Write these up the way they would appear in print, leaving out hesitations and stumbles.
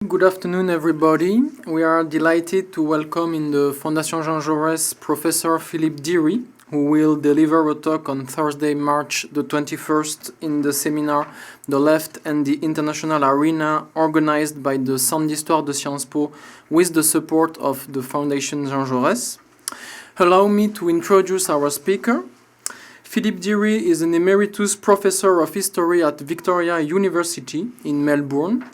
Good afternoon, everybody. We are delighted to welcome in the Fondation Jean-Jaurès Professor Philippe Diry, who will deliver a talk on Thursday, March the 21st in the seminar The Left and the International Arena, organized by the Centre d'Histoire de Sciences Po with the support of the Fondation Jean-Jaurès. Allow me to introduce our speaker. Philippe Diry is an emeritus professor of history at Victoria University in Melbourne.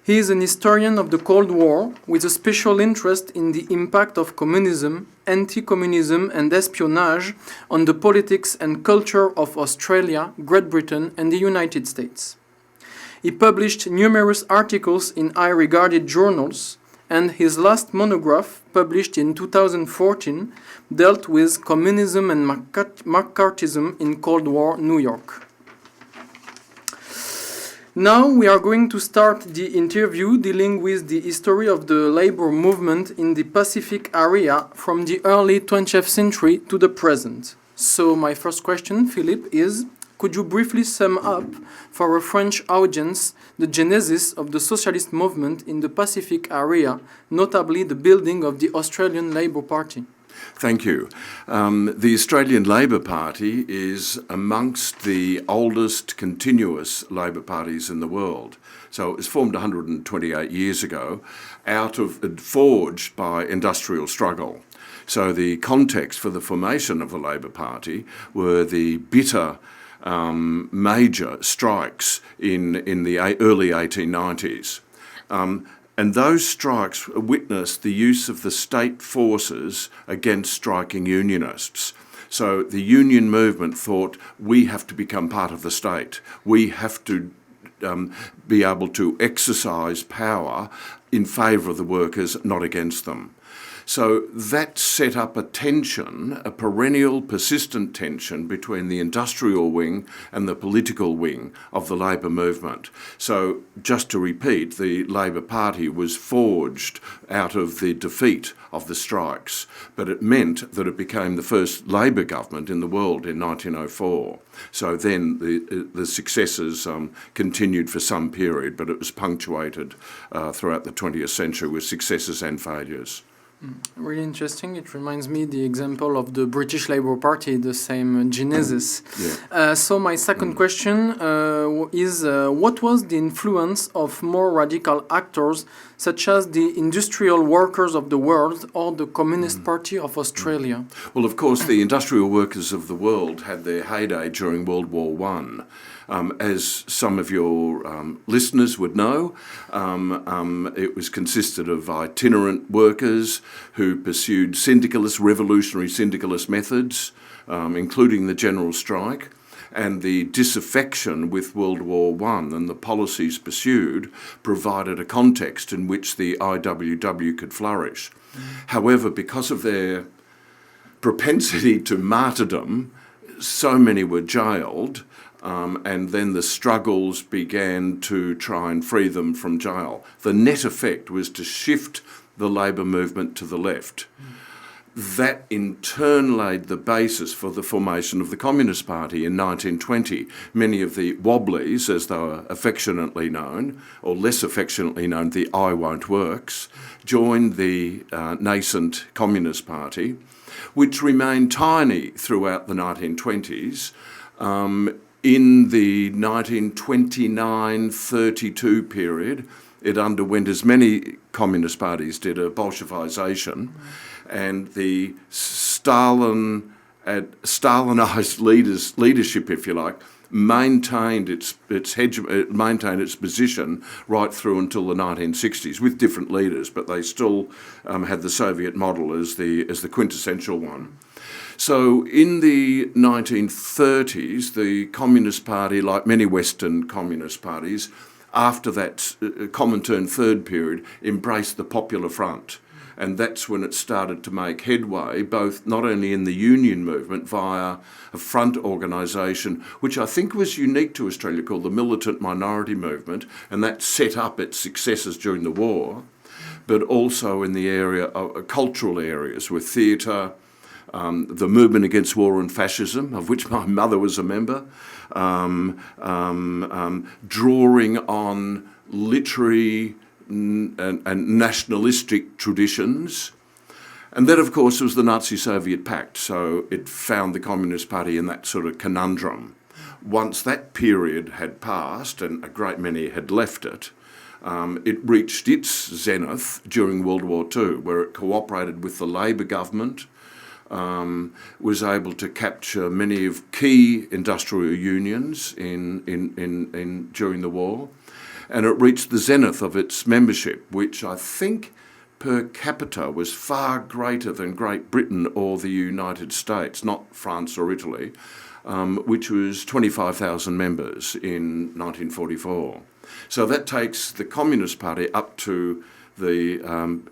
He is an historian of the Cold War with a special interest in the impact of communism, anti-communism and espionage on the politics and culture of Australia, Great Britain and the United States. He published numerous articles in high-regarded journals, and his last monograph, published in 2014, dealt with communism and McCarthyism in Cold War New York. Now we are going to start the interview dealing with the history of the labor movement in the Pacific area from the early 20th century to the present. So my first question, Philippe, is could you briefly sum up for a French audience the genesis of the socialist movement in the Pacific area, notably the building of the Australian Labor Party? Thank you. The Australian Labor Party is amongst the oldest continuous Labor parties in the world. So it was formed 128 years ago, forged by industrial struggle. So the context for the formation of the Labor Party were the bitter major strikes in the early 1890s. And those strikes witnessed the use of the state forces against striking unionists. So the union movement thought, we have to become part of the state. We have to be able to exercise power in favour of the workers, not against them. So that set up a tension, a perennial, persistent tension between the industrial wing and the political wing of the labour movement. So just to repeat, the Labor Party was forged out of the defeat of the strikes, but it meant that it became the first Labor government in the world in 1904. So then the successes continued for some period, but it was punctuated throughout the 20th century with successes and failures. Really interesting. It reminds me the example of the British Labour Party, the same genesis. Yeah. So my second question is what was the influence of more radical actors such as the Industrial Workers of the World or the Communist Party of Australia? Well, of course, the industrial workers of the world had their heyday during World War I. As some of your listeners would know, it was consisted of itinerant workers who pursued revolutionary syndicalist methods, including the general strike, and the disaffection with World War I and the policies pursued provided a context in which the IWW could flourish. However, because of their propensity to martyrdom, so many were jailed, and then the struggles began to try and free them from jail. The net effect was to shift the labour movement to the left. That in turn laid the basis for the formation of the Communist Party in 1920. Many of the Wobblies, as they were affectionately known, or less affectionately known, the I Won't Works, joined the nascent Communist Party, which remained tiny throughout the 1920s. In the 1929-32 period, it underwent, as many communist parties did, a Bolshevisation, and the Stalinized leadership, if you like, maintained its position right through until the 1960s with different leaders, but they still had the Soviet model as the quintessential one. So in the 1930s, the Communist Party, like many Western communist parties, after that Comintern third period, embraced the Popular Front. And that's when it started to make headway, both not only in the union movement via a front organisation, which I think was unique to Australia, called the Militant Minority Movement, and that set up its successes during the war, but also in the area of cultural areas with theatre, the movement against war and fascism, of which my mother was a member, drawing on literary and nationalistic traditions. And then, of course, was the Nazi-Soviet Pact, so it found the Communist Party in that sort of conundrum. Once that period had passed, and a great many had left it, it reached its zenith during World War II, where it cooperated with the Labor government, was able to capture many of key industrial unions during the war, and it reached the zenith of its membership, which I think per capita was far greater than Great Britain or the United States, not France or Italy, which was 25,000 members in 1944. So that takes the Communist Party up to the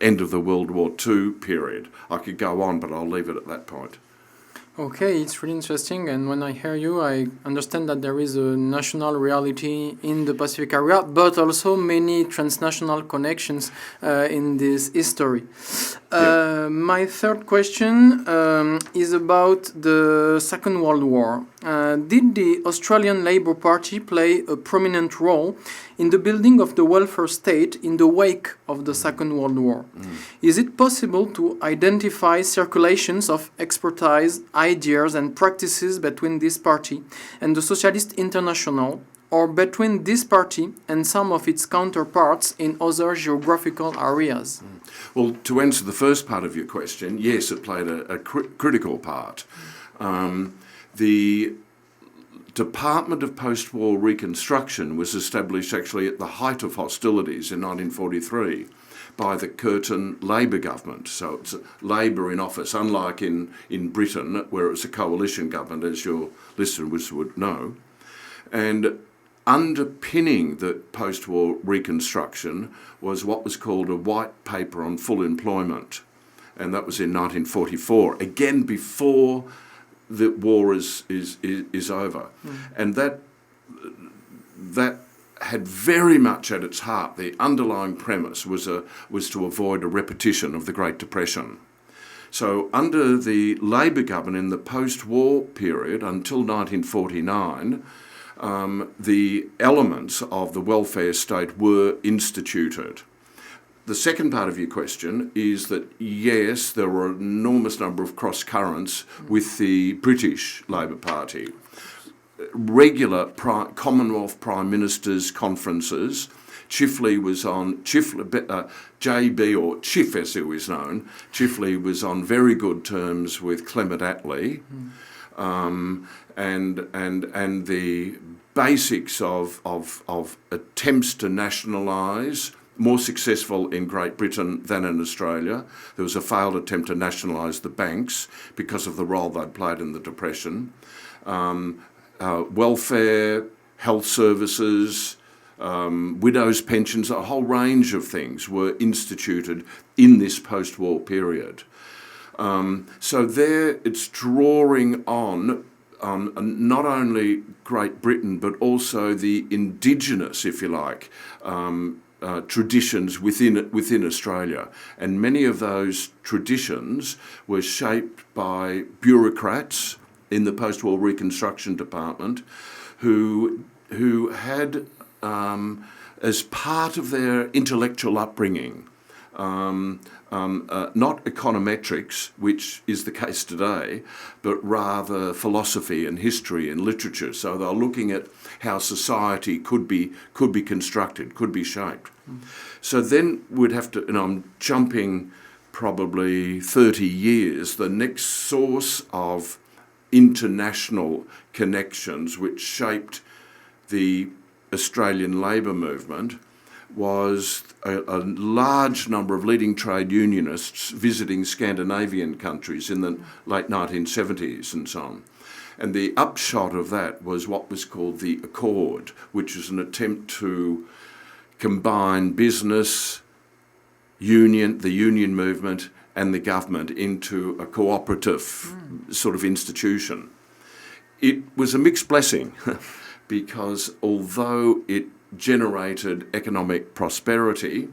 end of the World War II period. I could go on, but I'll leave it at that point. Okay, it's really interesting, and when I hear you, I understand that there is a national reality in the Pacific area, but also many transnational connections in this history. My third question is about the Second World War. Did the Australian Labor Party play a prominent role in the building of the welfare state in the wake of the Second World War? Is it possible to identify circulations of expertise, ideas and practices between this party and the Socialist International, or between this party and some of its counterparts in other geographical areas? Well, to answer the first part of your question, yes, it played a critical part. The Department of Post-War Reconstruction was established actually at the height of hostilities in 1943 by the Curtin Labor government. So it's Labor in office, unlike in Britain, where it was a coalition government, as your listeners would know. And underpinning the post-war reconstruction was what was called a white paper on full employment. And that was in 1944, again before the war is over. And that had very much at its heart, the underlying premise was to avoid a repetition of the Great Depression. So under the Labor government in the post-war period until 1949, the elements of the welfare state were instituted. The second part of your question is that, yes, there were an enormous number of cross-currents with the British Labor Party. Regular Commonwealth Prime Ministers' conferences. Chifley was on, JB, or Chiff as he was known, Chifley was on very good terms with Clement Attlee. And the basics of attempts to nationalise, more successful in Great Britain than in Australia. There was a failed attempt to nationalise the banks because of the role they'd played in the Depression. Welfare, health services, widows' pensions, a whole range of things were instituted in this post-war period. So there it's drawing on not only Great Britain, but also the indigenous, if you like, traditions within Australia. And many of those traditions were shaped by bureaucrats in the post-war reconstruction department who had, as part of their intellectual upbringing, not econometrics, which is the case today, but rather philosophy and history and literature. So they're looking at how society could be constructed, could be shaped. So then we'd have to, and I'm jumping probably 30 years, the next source of international connections which shaped the Australian labour movement was a large number of leading trade unionists visiting Scandinavian countries in the late 1970s and so on. And the upshot of that was what was called the Accord, which was an attempt to combine business, the union movement and the government into a cooperative sort of institution. It was a mixed blessing because although it generated economic prosperity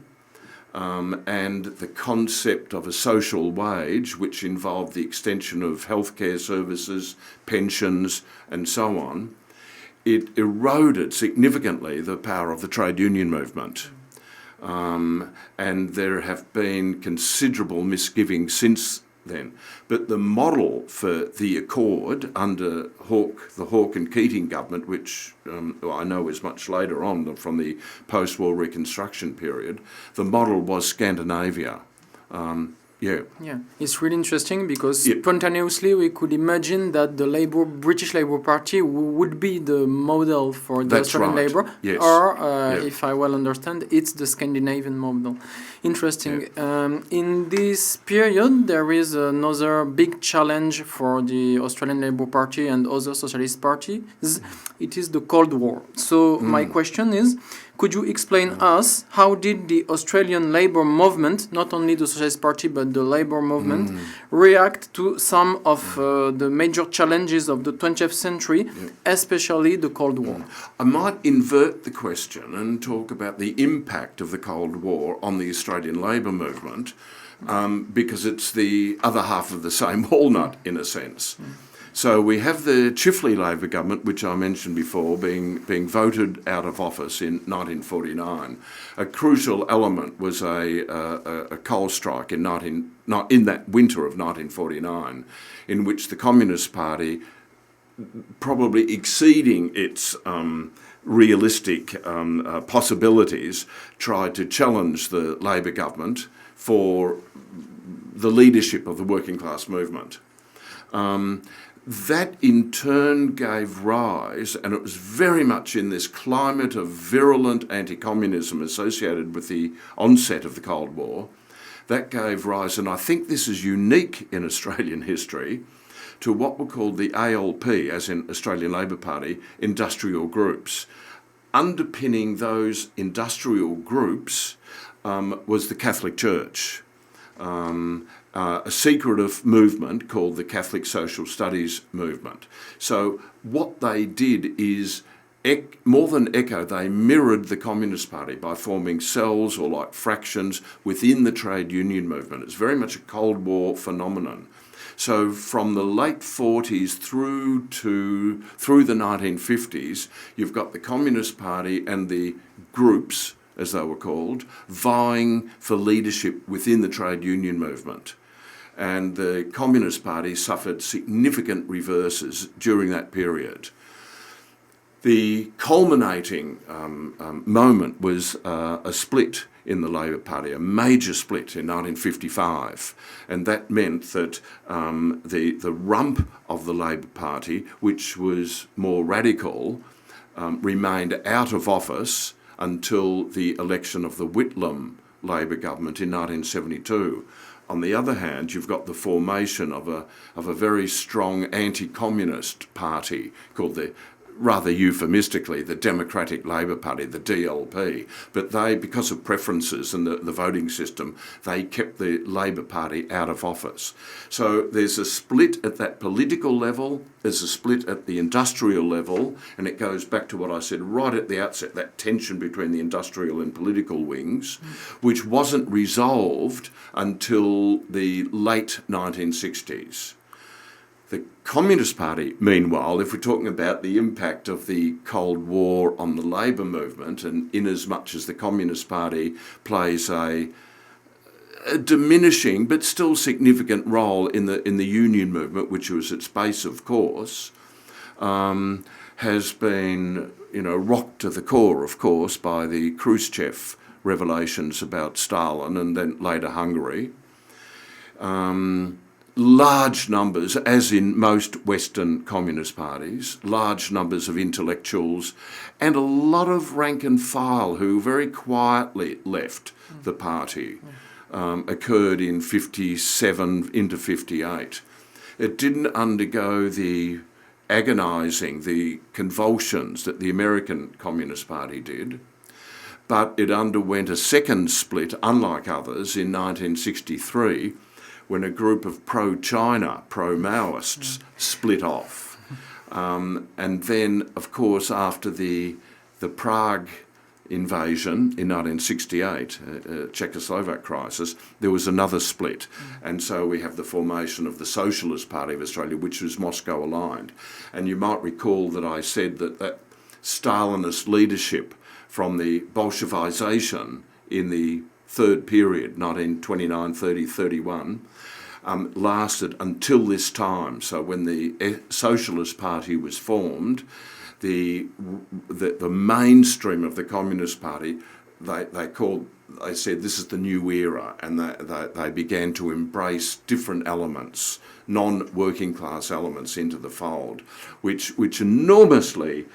and the concept of a social wage, which involved the extension of healthcare services, pensions and so on, it eroded significantly the power of the trade union movement. and there have been considerable misgivings since then. But the model for the Accord under the Hawke and Keating government, which I know is much later on from the post-war Reconstruction period, the model was Scandinavia. Yeah, it's really interesting because spontaneously we could imagine that the British Labour Party would be the model for the Australian Labour, yes. Or if I well understand, it's the Scandinavian model. Interesting. In this period, there is another big challenge for the Australian Labour Party and other socialist parties. It is the Cold War. So my question is, could you explain us how did the Australian Labour movement, not only the Socialist Party but the Labour movement, react to some of the major challenges of the 20th century, especially the Cold War? I might invert the question and talk about the impact of the Cold War on the Australian Labour movement, because it's the other half of the same walnut, in a sense. So we have the Chifley Labor government, which I mentioned before, being voted out of office in 1949. A crucial element was a coal strike in that winter of 1949, in which the Communist Party, probably exceeding its realistic possibilities, tried to challenge the Labor government for the leadership of the working class movement. That in turn gave rise, and it was very much in this climate of virulent anti-communism associated with the onset of the Cold War, that gave rise, and I think this is unique in Australian history, to what were called the ALP, as in Australian Labor Party, industrial groups. Underpinning those industrial groups was the Catholic Church. A secretive movement called the Catholic Social Studies movement. So what they did is, more than echo, they mirrored the Communist Party by forming cells or like fractions within the trade union movement. It's very much a Cold War phenomenon. So from the late 40s through the 1950s, you've got the Communist Party and the groups, as they were called, vying for leadership within the trade union movement. And the Communist Party suffered significant reverses during that period. The culminating moment was a split in the Labor Party, a major split in 1955. And that meant that the rump of the Labor Party, which was more radical, remained out of office until the election of the Whitlam Labor government in 1972. On the other hand, you've got the formation of a very strong anti-communist party called rather euphemistically, the Democratic Labour Party, the DLP. But they, because of preferences and the voting system, they kept the Labour Party out of office. So there's a split at that political level, there's a split at the industrial level, and it goes back to what I said right at the outset, that tension between the industrial and political wings, which wasn't resolved until the late 1960s. The Communist Party, meanwhile, if we're talking about the impact of the Cold War on the labour movement, and in as much as the Communist Party plays a diminishing but still significant role in the union movement, which was its base, of course, has been rocked to the core, of course, by the Khrushchev revelations about Stalin and then later Hungary. Large numbers, as in most Western communist parties, large numbers of intellectuals and a lot of rank and file who very quietly left the party occurred in 57 into 58. It didn't undergo the agonising, the convulsions that the American Communist Party did, but it underwent a second split, unlike others, in 1963, when a group of pro-China, pro-Maoists split off. And then, of course, after the Prague invasion in 1968, Czechoslovak crisis, there was another split. And so we have the formation of the Socialist Party of Australia, which was Moscow aligned. And you might recall that I said that Stalinist leadership from the Bolshevisation in the third period, 1929, 30, 31, lasted until this time. So when the Socialist Party was formed, the mainstream of the Communist Party, they said this is the new era, and they began to embrace different elements, non-working class elements into the fold, which enormously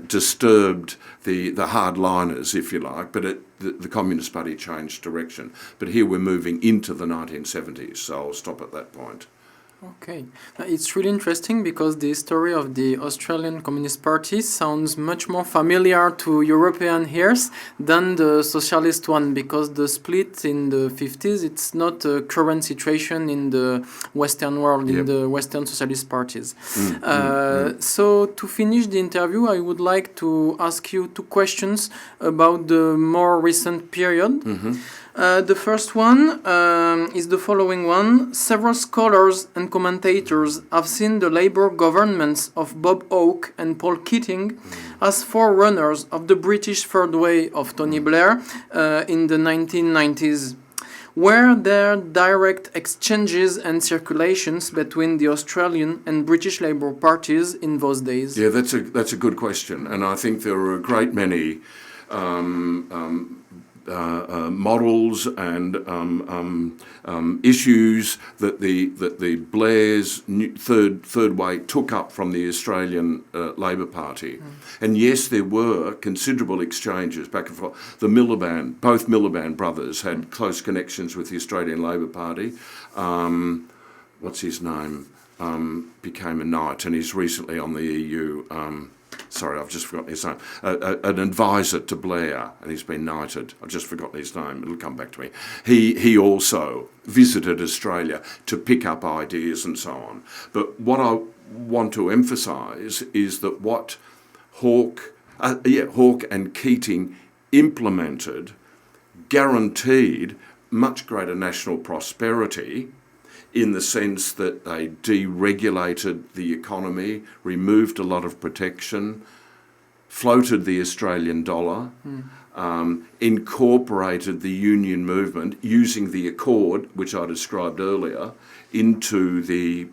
disturbed the hardliners, if you like, but the Communist Party changed direction. But here we're moving into the 1970s, so I'll stop at that point. Okay. It's really interesting because the story of the Australian Communist Party sounds much more familiar to European ears than the socialist one, because the split in the 50s, it's not a current situation in the Western world, in the Western socialist parties. So to finish the interview, I would like to ask you two questions about the more recent period. The first one is the following one. Several scholars and commentators have seen the Labour governments of Bob Hawke and Paul Keating as forerunners of the British Third Way of Tony Blair in the 1990s. Were there direct exchanges and circulations between the Australian and British Labour parties in those days? Yeah, that's a good question, and I think there are a great many models and issues that the Blair's third way took up from the Australian Labor Party, and yes, there were considerable exchanges back and forth. Both Miliband brothers had close connections with the Australian Labor Party. What's his name? Became a knight, and he's recently on the EU. Sorry, I've just forgotten his name. An advisor to Blair, and he's been knighted. I've just forgotten his name. It'll come back to me. He also visited Australia to pick up ideas and so on. But what I want to emphasise is that what Hawke and Keating implemented guaranteed much greater national prosperity, in the sense that they deregulated the economy, removed a lot of protection, floated the Australian dollar, incorporated the union movement using the Accord, which I described earlier, into the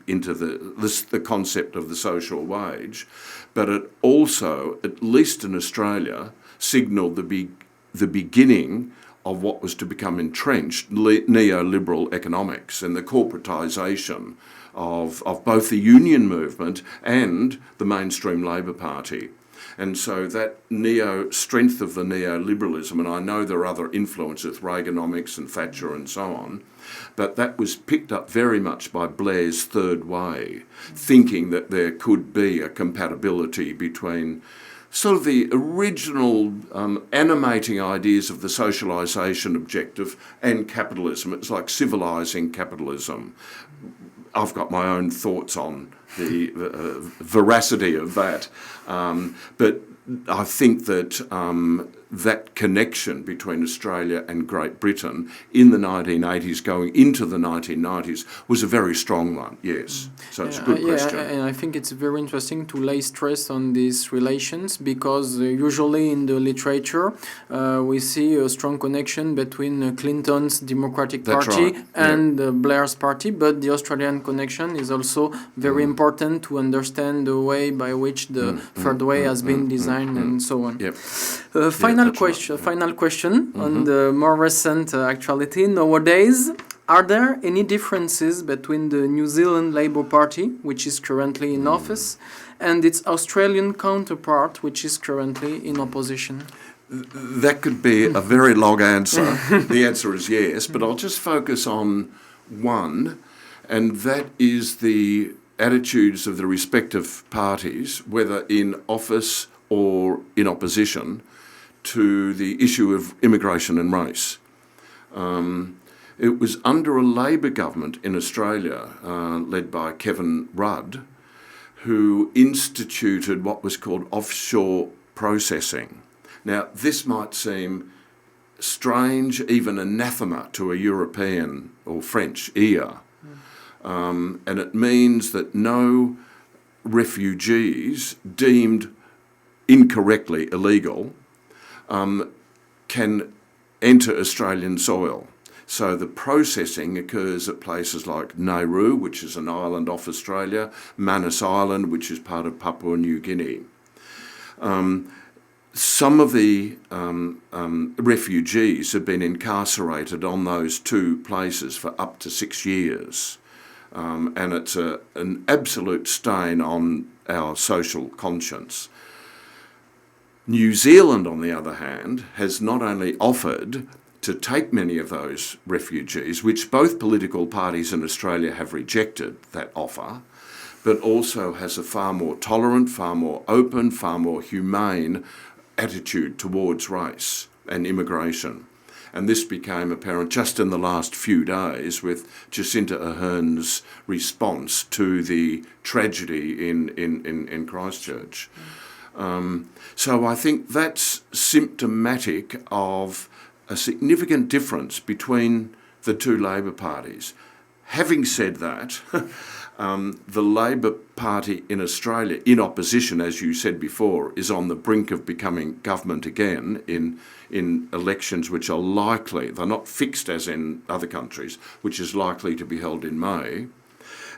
concept of the social wage. But it also, at least in Australia, signalled the beginning of what was to become entrenched neoliberal economics and the corporatisation of both the union movement and the mainstream Labor Party. And so that strength of the neoliberalism, and I know there are other influences, Reaganomics and Thatcher and so on, but that was picked up very much by Blair's third way, thinking that there could be a compatibility between sort of the original animating ideas of the socialisation objective and capitalism. It's like civilising capitalism. I've got my own thoughts on the veracity of that, but I think that that connection between Australia and Great Britain in the 1980s going into the 1990s was a very strong one, yes. So it's a good question. And I think it's very interesting to lay stress on these relations, because usually in the literature we see a strong connection between Clinton's Democratic Party and Blair's party, but the Australian connection is also very important to understand the way by which the third way has been designed and so on. Yep. Final question on the more recent actuality nowadays. Are there any differences between the New Zealand Labour Party, which is currently in office, and its Australian counterpart, which is currently in opposition? That could be a very long answer. The answer is yes, but I'll just focus on one, and that is the attitudes of the respective parties, whether in office or in opposition, to the issue of immigration and race. It was under a Labor government in Australia, led by Kevin Rudd, who instituted what was called offshore processing. Now, this might seem strange, even anathema to a European or French ear, and it means that no refugees deemed incorrectly illegal can enter Australian soil. So the processing occurs at places like Nauru, which is an island off Australia, Manus Island, which is part of Papua New Guinea. Some of the refugees have been incarcerated on those two places for up to 6 years. And it's an absolute stain on our social conscience. New Zealand, on the other hand, has not only offered to take many of those refugees, which both political parties in Australia have rejected that offer, but also has a far more tolerant, far more open, far more humane attitude towards race and immigration. And this became apparent just in the last few days with Jacinta Ardern's response to the tragedy in Christchurch. So I think that's symptomatic of a significant difference between the two Labor parties. Having said that, the Labor Party in Australia, in opposition, as you said before, is on the brink of becoming government again in elections which are likely, they're not fixed as in other countries, which is likely to be held in May.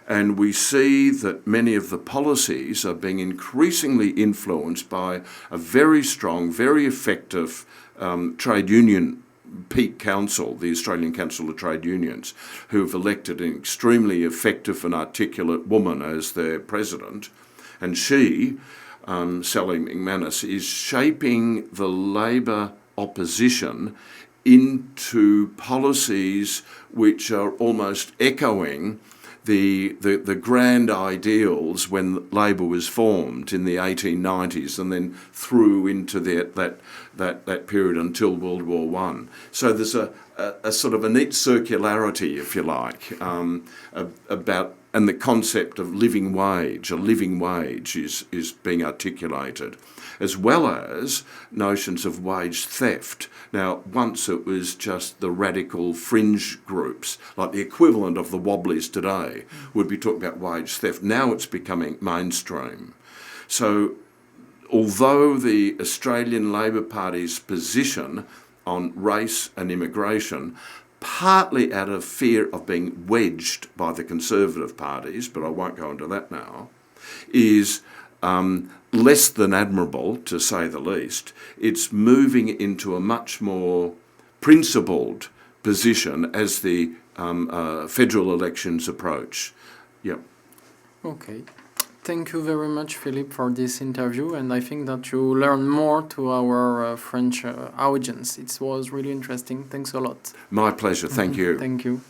And we see that many of the policies are being increasingly influenced by a very strong, very effective trade union peak council, the Australian Council of Trade Unions, who have elected an extremely effective and articulate woman as their president. And she, Sally McManus, is shaping the Labor opposition into policies which are almost echoing the grand ideals when Labor was formed in the 1890s and then through into that period until World War I. So there's a sort of a neat circularity, if you like, about, and the concept of living wage, a living wage is being articulated, as well as notions of wage theft. Now, once it was just the radical fringe groups, like the equivalent of the Wobblies today, would be talking about wage theft. Now it's becoming mainstream. So, although the Australian Labor Party's position on race and immigration, partly out of fear of being wedged by the Conservative parties, but I won't go into that now, is less than admirable, to say the least. It's moving into a much more principled position as the federal elections approach. Yep. Okay. Thank you very much, Philippe, for this interview, and I think that you learned more to our French audience. It was really interesting. Thanks a lot. My pleasure. Thank you. Thank you.